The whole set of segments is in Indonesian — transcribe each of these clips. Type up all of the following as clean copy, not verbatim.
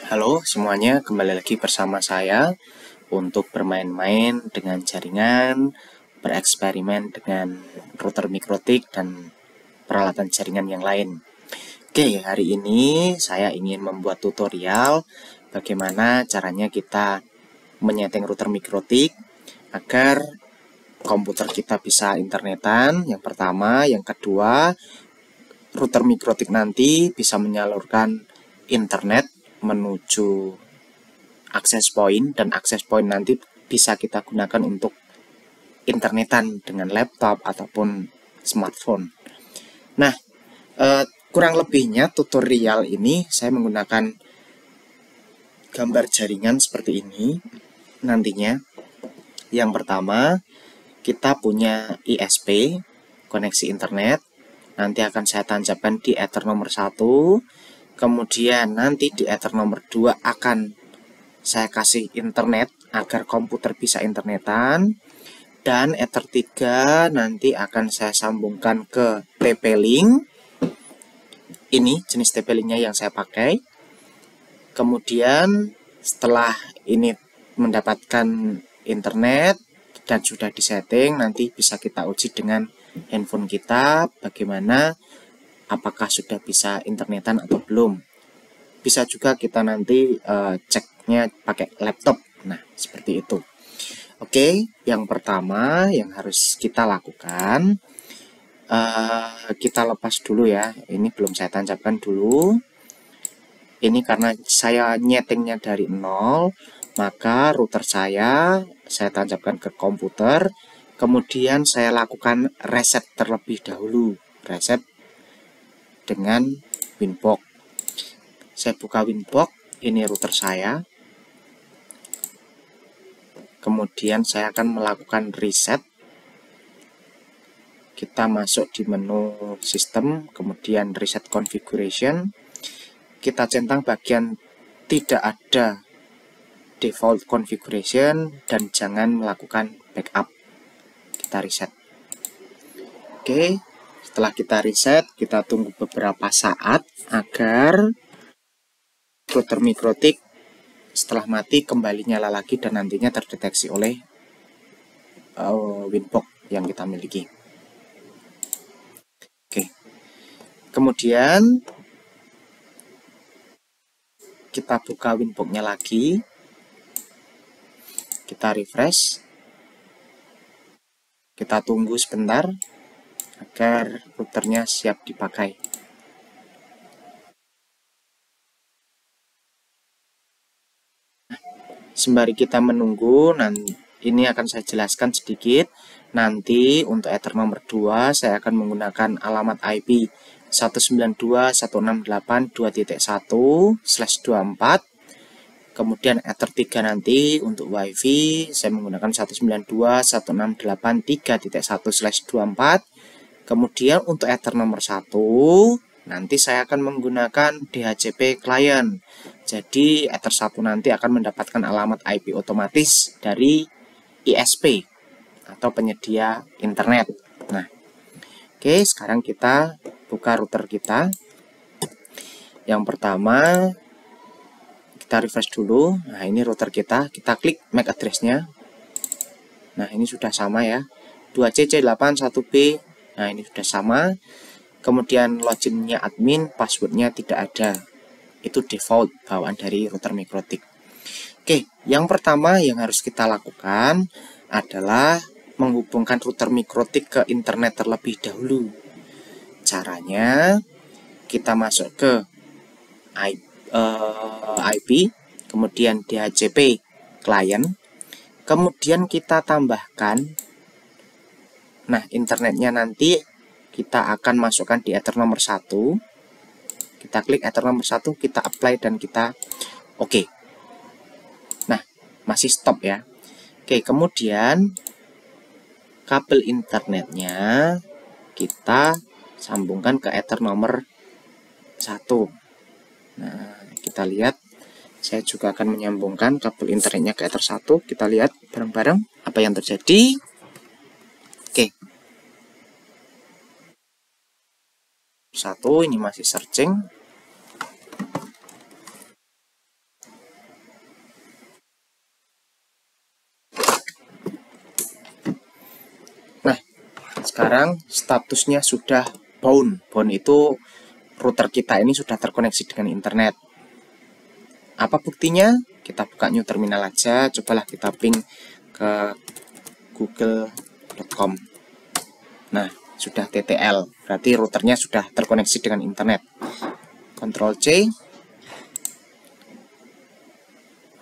Halo semuanya, kembali lagi bersama saya untuk bermain-main dengan jaringan, bereksperimen dengan router mikrotik dan peralatan jaringan yang lain. Oke, hari ini saya ingin membuat tutorial bagaimana caranya kita menyeting router mikrotik agar komputer kita bisa internetan. Yang pertama, yang kedua, router mikrotik nanti bisa menyalurkan internet menuju akses point, dan akses point nanti bisa kita gunakan untuk internetan dengan laptop ataupun smartphone. Nah, kurang lebihnya tutorial ini saya menggunakan gambar jaringan seperti ini. Nantinya yang pertama kita punya ISP, koneksi internet. Nanti akan saya tancapkan di ether nomor 1. Kemudian nanti di ether nomor 2 akan saya kasih internet agar komputer bisa internetan. Dan ether 3 nanti akan saya sambungkan ke TP-Link. Ini jenis TP-Linknya yang saya pakai. Kemudian setelah ini mendapatkan internet dan sudah disetting, nanti bisa kita uji dengan handphone kita bagaimana, apakah sudah bisa internetan atau belum. Bisa juga kita nanti ceknya pakai laptop. Nah, seperti itu. Oke, yang pertama yang harus kita lakukan, kita lepas dulu ya. Ini belum saya tancapkan dulu. Ini karena saya nyetingnya dari 0, maka router saya tancapkan ke komputer. Kemudian saya lakukan reset terlebih dahulu. Reset dengan Winbox. Saya buka Winbox, ini router saya. Kemudian saya akan melakukan reset. Kita masuk di menu sistem, kemudian reset configuration. Kita centang bagian tidak ada default configuration dan jangan melakukan backup. Kita reset. Oke, setelah kita reset, kita tunggu beberapa saat agar router mikrotik setelah mati kembali nyala lagi dan nantinya terdeteksi oleh Winbox yang kita miliki. Oke, kemudian kita buka Winbox-nya lagi, kita refresh, kita tunggu sebentar agar routernya siap dipakai. Sembari kita menunggu, ini akan saya jelaskan sedikit. Nanti untuk ether nomor 2 saya akan menggunakan alamat IP 192.168.2.1/24. Kemudian ether 3 nanti untuk wifi saya menggunakan 192.168.3.1/24. Kemudian untuk ether nomor 1 nanti saya akan menggunakan DHCP client. Jadi ether 1 nanti akan mendapatkan alamat IP otomatis dari ISP atau penyedia internet. Nah, oke, sekarang kita buka router kita. Yang pertama kita refresh dulu. Nah, ini router kita klik MAC address-nya. Nah, ini sudah sama ya, 2CC81B. Nah, ini sudah sama. Kemudian loginnya admin, passwordnya tidak ada. Itu default bawaan dari router mikrotik. Oke, yang pertama yang harus kita lakukan adalah menghubungkan router mikrotik ke internet terlebih dahulu. Caranya kita masuk ke IP, kemudian DHCP client, kemudian kita tambahkan. Nah, internetnya nanti kita akan masukkan di ether nomor 1. Kita klik ether nomor 1, kita apply dan kita oke. Nah, masih stop ya. Oke, kemudian kabel internetnya kita sambungkan ke ether nomor 1. Nah, kita lihat, saya juga akan menyambungkan kabel internetnya ke ether 1. Kita lihat bareng-bareng apa yang terjadi. Oke, 1 ini masih searching. sekarang statusnya sudah bound. Bound itu router kita ini sudah terkoneksi dengan internet. Apa buktinya? Kita buka new terminal aja. Cobalah kita ping ke google.com. Nah, sudah TTL. Berarti routernya sudah terkoneksi dengan internet. Ctrl C.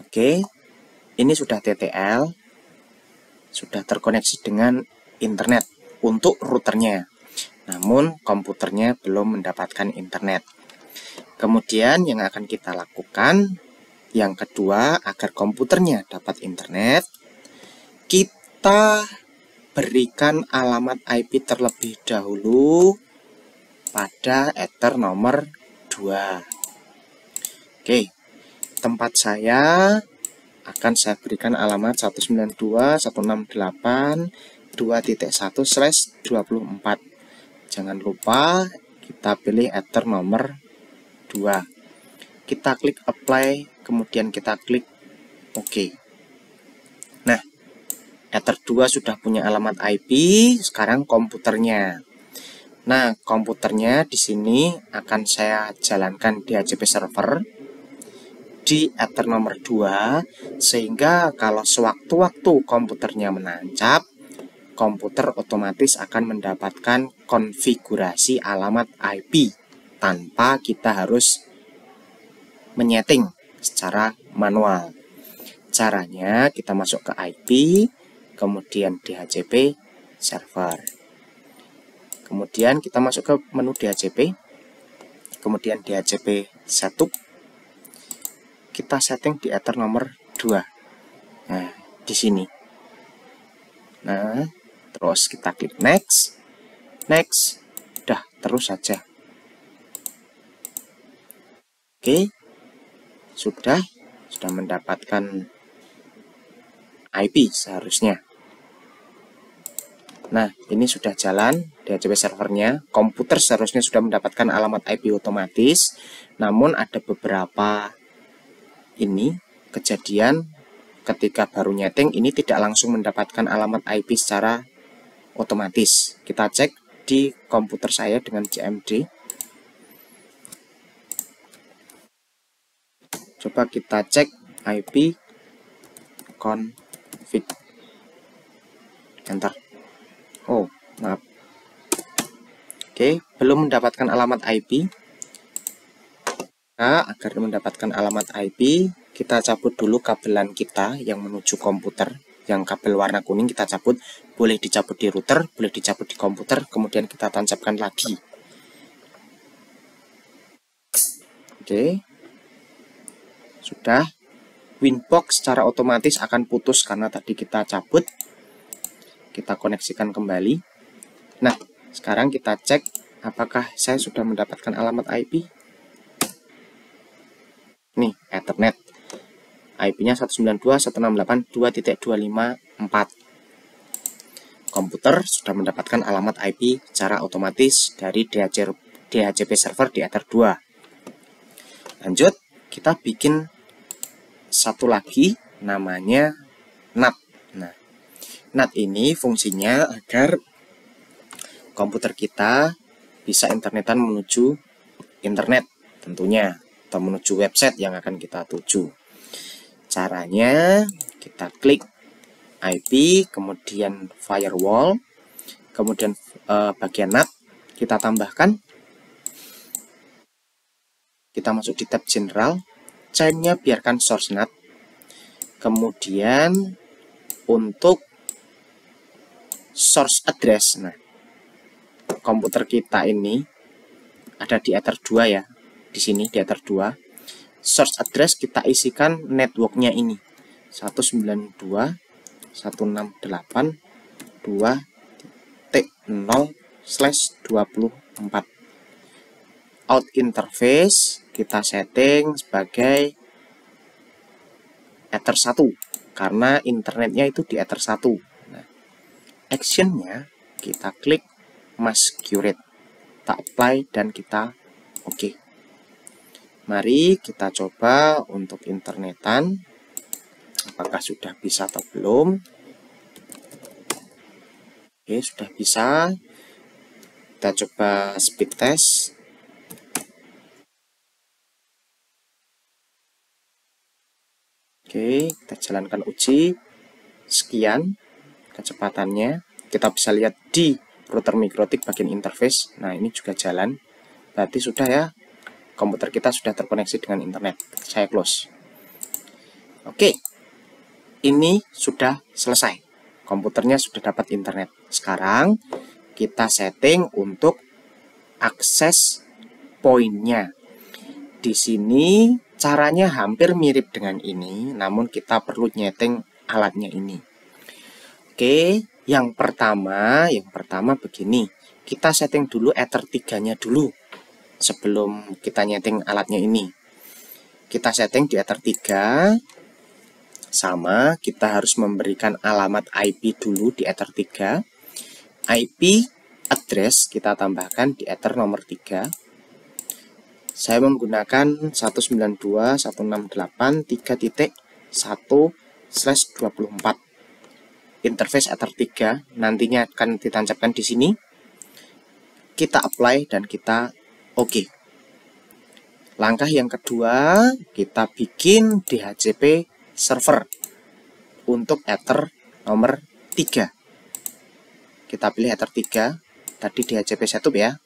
Oke. Ini sudah TTL. Sudah terkoneksi dengan internet untuk routernya. Namun komputernya belum mendapatkan internet. Kemudian yang akan kita lakukan yang kedua, agar komputernya dapat internet, kita berikan alamat IP terlebih dahulu pada ether nomor 2. Oke, tempat saya akan saya berikan alamat 192.168.2.1/24. Jangan lupa kita pilih ether nomor 2. Kita klik apply, kemudian kita klik OK. Nah, ether 2 sudah punya alamat IP, sekarang komputernya. Nah, komputernya di sini akan saya jalankan DHCP server di ether nomor 2, sehingga kalau sewaktu-waktu komputernya menancap, komputer otomatis akan mendapatkan konfigurasi alamat IP tanpa kita harus menyeting secara manual. Caranya kita masuk ke IP, kemudian DHCP server. Kemudian kita masuk ke menu DHCP, kemudian DHCP setup. Kita setting di ether nomor 2. Nah, di sini. Nah, terus kita klik next. Next. Udah, terus saja. Oke. Sudah mendapatkan IP seharusnya. Nah, ini sudah jalan DHCP servernya. Komputer seharusnya sudah mendapatkan alamat IP otomatis. Namun ada beberapa kejadian ketika baru nyeting ini tidak langsung mendapatkan alamat IP secara otomatis. Kita cek di komputer saya dengan CMD. Coba kita cek IP config. Enter. Oh, maaf. Oke, belum mendapatkan alamat IP. Nah, agar mendapatkan alamat IP, kita cabut dulu kabelan kita yang menuju komputer. Yang kabel warna kuning kita cabut. Boleh dicabut di router, boleh dicabut di komputer, kemudian kita tancapkan lagi. Oke. Sudah. Winbox secara otomatis akan putus karena tadi kita cabut. Kita koneksikan kembali. Nah, sekarang kita cek apakah saya sudah mendapatkan alamat IP. Nih, Ethernet. IP-nya 192.168.2.254. Komputer sudah mendapatkan alamat IP secara otomatis dari DHCP server di ether 2. Lanjut, kita bikin satu lagi namanya NAT. Nah, NAT ini fungsinya agar komputer kita bisa internetan menuju internet tentunya, atau menuju website yang akan kita tuju. Caranya kita klik IP, kemudian firewall, kemudian bagian NAT kita tambahkan. Kita masuk di tab general, chainnya biarkan source NAT. Kemudian untuk source address, nah komputer kita ini ada di ether 2 ya, di sini di ether 2. Source address kita isikan networknya ini 192.168.2.0/24. Out interface kita setting sebagai ether 1 karena internetnya itu di ether 1. Nah, actionnya kita klik masquerade, kita apply dan kita OK. Mari kita coba untuk internetan apakah sudah bisa atau belum. Oke, sudah bisa. Kita coba speed test. Oke, kita jalankan uji. Sekian kecepatannya. Kita bisa lihat di router mikrotik bagian interface. Nah, ini juga jalan. Berarti sudah ya, komputer kita sudah terkoneksi dengan internet. Saya close. Oke, ini sudah selesai. Komputernya sudah dapat internet. Sekarang kita setting untuk akses poinnya. Di sini caranya hampir mirip dengan ini, namun kita perlu nyeting alatnya ini. Oke, yang pertama begini. Kita setting dulu Ether 3-nya dulu sebelum kita nyeting alatnya ini. Kita setting di Ether 3. Sama, kita harus memberikan alamat IP dulu di Ether 3. IP address kita tambahkan di Ether nomor 3. Saya menggunakan 192.168.3.1/24. Interface Ether 3 nantinya akan ditancapkan di sini. Kita apply dan kita OK. Langkah yang kedua, kita bikin DHCP server untuk Ether nomor 3. Kita pilih Ether 3, tadi DHCP setup ya.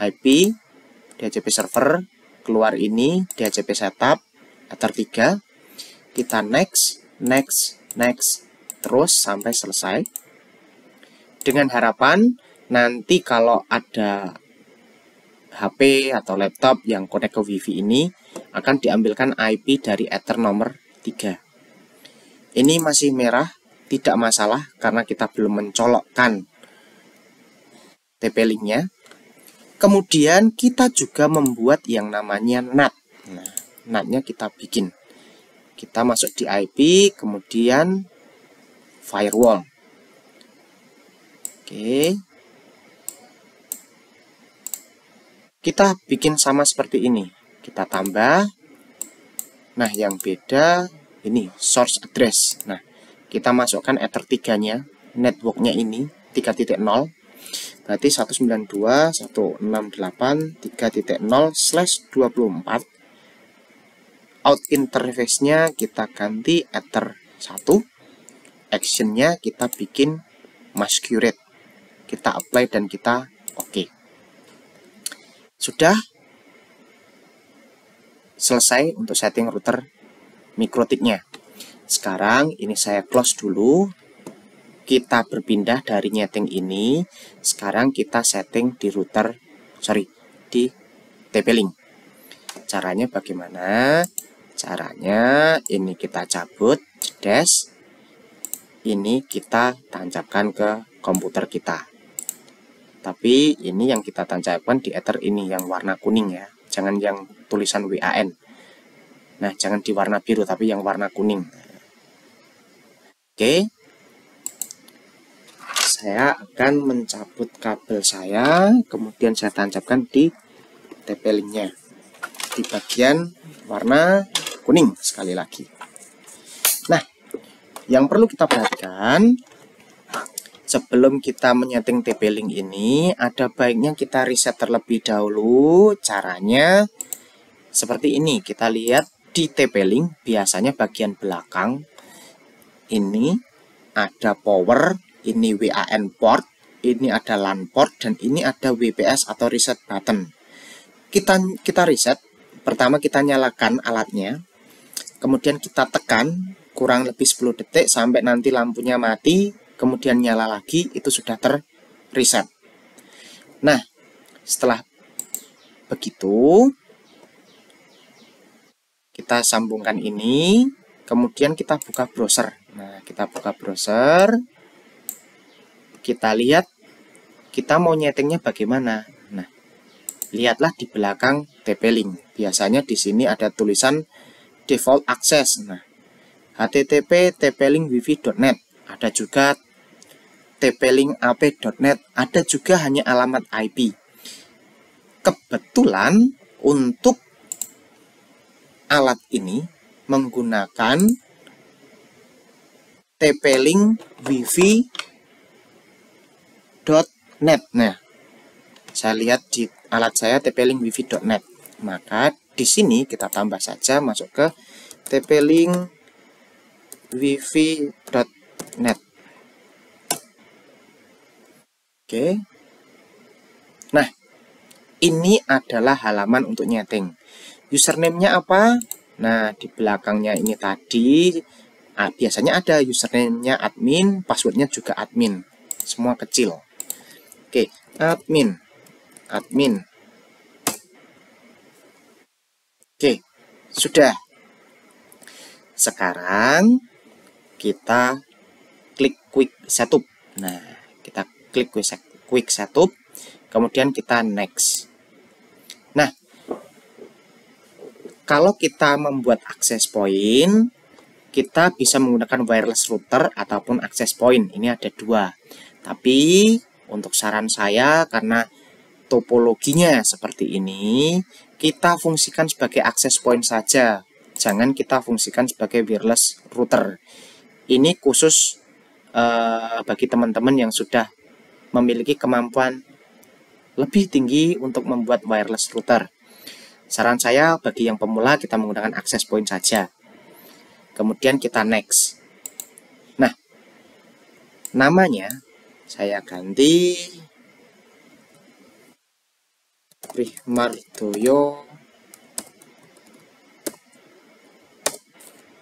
IP DHCP server, keluar ini DHCP setup Ether 3. Kita next, terus sampai selesai. Dengan harapan nanti kalau ada HP atau laptop yang connect ke WiFi ini akan diambilkan IP dari Ether nomor 3. Ini masih merah, tidak masalah karena kita belum mencolokkan TP-Link-nya. Kemudian kita juga membuat yang namanya NAT. Nah, NAT-nya kita bikin. Kita masuk di IP, kemudian firewall. Oke. Kita bikin sama seperti ini. Kita tambah. Nah, yang beda ini source address. Nah, kita masukkan Ether 3-nya, network-nya ini 3.0. Berarti 192.168.3.0/24. Out interface-nya kita ganti Ether 1. Action-nya kita bikin masquerade. Kita apply dan kita OK. Sudah selesai untuk setting router mikrotiknya. Sekarang ini saya close dulu. Kita berpindah dari nyeting ini. Sekarang kita setting di di TP-Link. Caranya bagaimana? Caranya ini kita cabut, jedes. Ini kita tancapkan ke komputer kita. Tapi ini yang kita tancapkan di Ether ini yang warna kuning ya. Jangan yang tulisan WAN. Nah, jangan di warna biru tapi yang warna kuning. Oke. Saya akan mencabut kabel saya, kemudian saya tancapkan di TP-Link-nya di bagian warna kuning sekali lagi. Nah, yang perlu kita perhatikan sebelum kita menyeting TP-Link ini, ada baiknya kita riset terlebih dahulu. Caranya seperti ini. Kita lihat di TP-Link biasanya bagian belakang ini ada power. Ini WAN port, ini ada LAN port, dan ini ada WPS atau reset button. Kita reset. Pertama kita nyalakan alatnya, kemudian kita tekan kurang lebih 10 detik sampai nanti lampunya mati, kemudian nyala lagi, itu sudah terreset. Nah, setelah begitu, kita sambungkan ini, kemudian kita buka browser. Nah, kita buka browser. Kita lihat kita mau nyetingnya bagaimana. Nah, lihatlah di belakang TP-Link. Biasanya di sini ada tulisan default access. Nah, http tplink.wifi.net. Ada juga tplink.ap.net. Ada juga hanya alamat IP. Kebetulan untuk alat ini menggunakan TP-Link Wi-Fi net. Nah, saya lihat di alat saya TP-Link wifi.net. Maka di sini kita tambah saja masuk ke TP-Link wifi.net. Oke. Nah, ini adalah halaman untuk nyeting. Username-nya apa? Nah, di belakangnya ini tadi biasanya ada username-nya admin, password-nya juga admin. Semua kecil. Oke, admin. Oke, sudah. Sekarang kita klik quick setup. Nah, kita klik quick setup, kemudian kita next. Nah, kalau kita membuat access point, kita bisa menggunakan wireless router ataupun access point. Ini ada dua. Tapi untuk saran saya, karena topologinya seperti ini, kita fungsikan sebagai access point saja. Jangan kita fungsikan sebagai wireless router. Ini khusus bagi teman-teman yang sudah memiliki kemampuan lebih tinggi untuk membuat wireless router. Saran saya bagi yang pemula kita menggunakan access point saja. Kemudian kita next. Nah, namanya saya ganti Primardoyo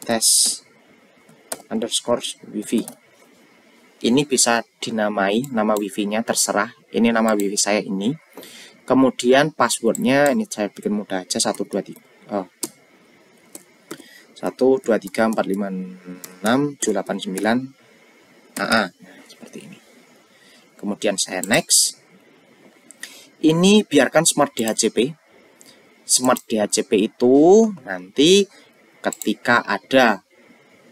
tes underscore wifi. Ini bisa dinamai nama wifi-nya, terserah. Ini nama wifi saya ini. Kemudian passwordnya ini saya bikin mudah aja, 123 123456789 AA. Seperti ini. Kemudian saya next. Ini biarkan Smart DHCP. Smart DHCP itu nanti ketika ada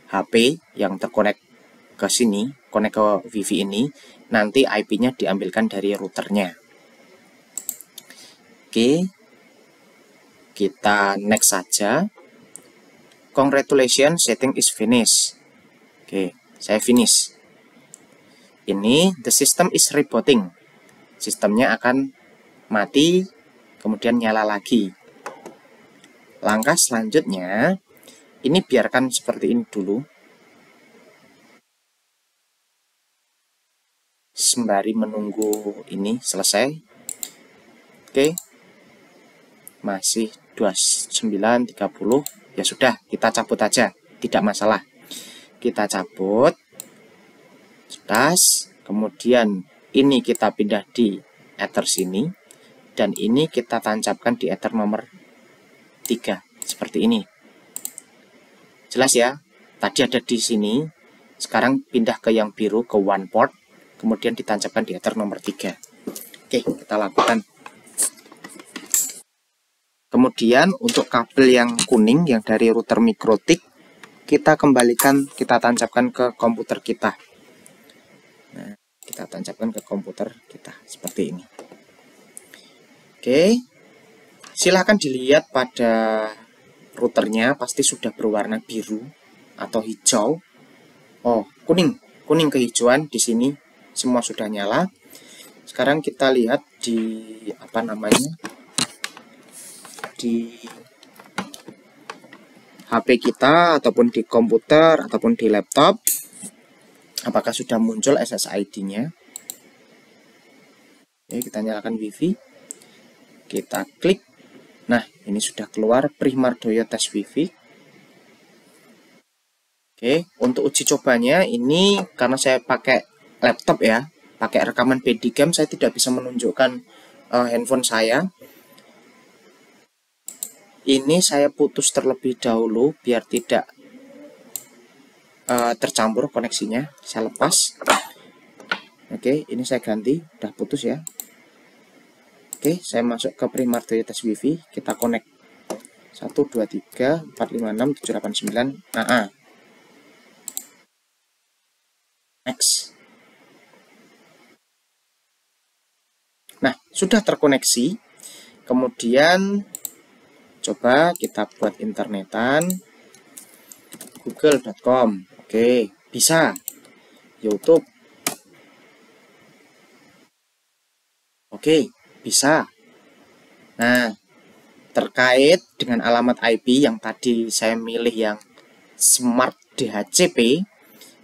HP yang terkonek ke sini, konek ke wifi ini, nanti IP-nya diambilkan dari routernya. Oke, kita next saja. Congratulations, setting is finished. Oke, saya finish. Ini the system is rebooting. Sistemnya akan mati, kemudian nyala lagi. Langkah selanjutnya, ini biarkan seperti ini dulu. Sembari menunggu ini selesai. Oke. Masih 29:30. Ya sudah, kita cabut aja. Tidak masalah. Kita cabut. Tas. Kemudian ini kita pindah di ether sini. Dan ini kita tancapkan di ether nomor 3. Seperti ini. Jelas ya? Tadi ada di sini. Sekarang pindah ke yang biru, ke one port. Kemudian ditancapkan di ether nomor 3. Oke, kita lakukan. Kemudian untuk kabel yang kuning yang dari router Mikrotik, kita kembalikan, kita tancapkan ke komputer kita. Nah, kita tancapkan ke komputer kita seperti ini. Oke, silahkan dilihat pada routernya, pasti sudah berwarna biru atau hijau. Oh, kuning kehijauan di sini semua sudah nyala. Sekarang kita lihat di di HP kita ataupun di komputer ataupun di laptop, apakah sudah muncul SSID-nya. Oke, kita nyalakan wifi, kita klik. Nah, ini sudah keluar Primardoyo tes wifi. Oke, untuk uji cobanya ini karena saya pakai laptop ya, pakai rekaman Bandicam, saya tidak bisa menunjukkan handphone saya. Ini saya putus terlebih dahulu biar tidak tercampur koneksinya. Saya lepas. Oke, ini saya ganti, udah putus ya. Oke, saya masuk ke Primardoyo tes wifi, kita connect 123456789 AA. Next. Nah, sudah terkoneksi. Kemudian coba kita buat internetan, google.com. Oke, bisa. YouTube. Oke, bisa. Nah, terkait dengan alamat IP yang tadi saya milih yang Smart DHCP,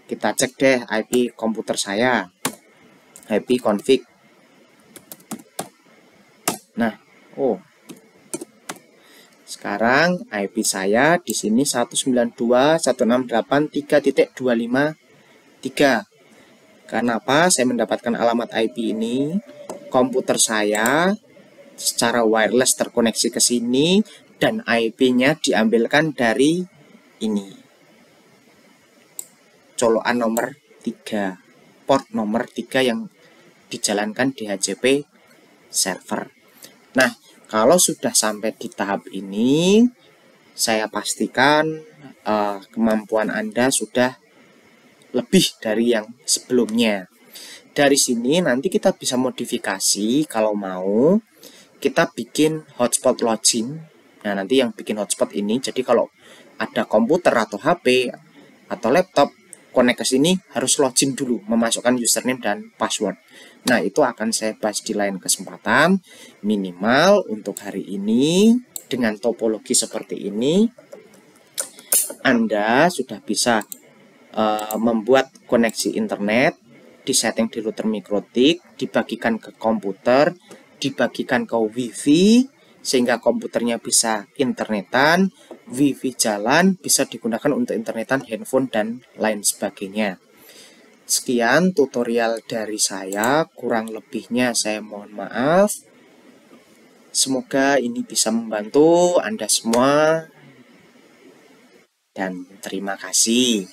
kita cek deh IP komputer saya. IP config. Nah, sekarang IP saya di sini 192.168.3.253. Kenapa saya mendapatkan alamat IP ini? Komputer saya secara wireless terkoneksi ke sini dan IP-nya diambilkan dari ini. Colokan nomor 3, port nomor 3 yang dijalankan DHCP server. Nah, kalau sudah sampai di tahap ini, saya pastikan kemampuan Anda sudah lebih dari yang sebelumnya. Dari sini nanti kita bisa modifikasi kalau mau kita bikin hotspot login. Nah, nanti yang bikin hotspot ini, jadi kalau ada komputer atau HP atau laptop connect ke sini harus login dulu, memasukkan username dan password. Nah, itu akan saya bahas di lain kesempatan. Minimal untuk hari ini dengan topologi seperti ini Anda sudah bisa membuat koneksi internet, disetting di router mikrotik, dibagikan ke komputer, dibagikan ke wifi, sehingga komputernya bisa internetan, wifi jalan, bisa digunakan untuk internetan handphone dan lain sebagainya. Sekian tutorial dari saya, kurang lebihnya saya mohon maaf. Semoga ini bisa membantu Anda semua dan terima kasih.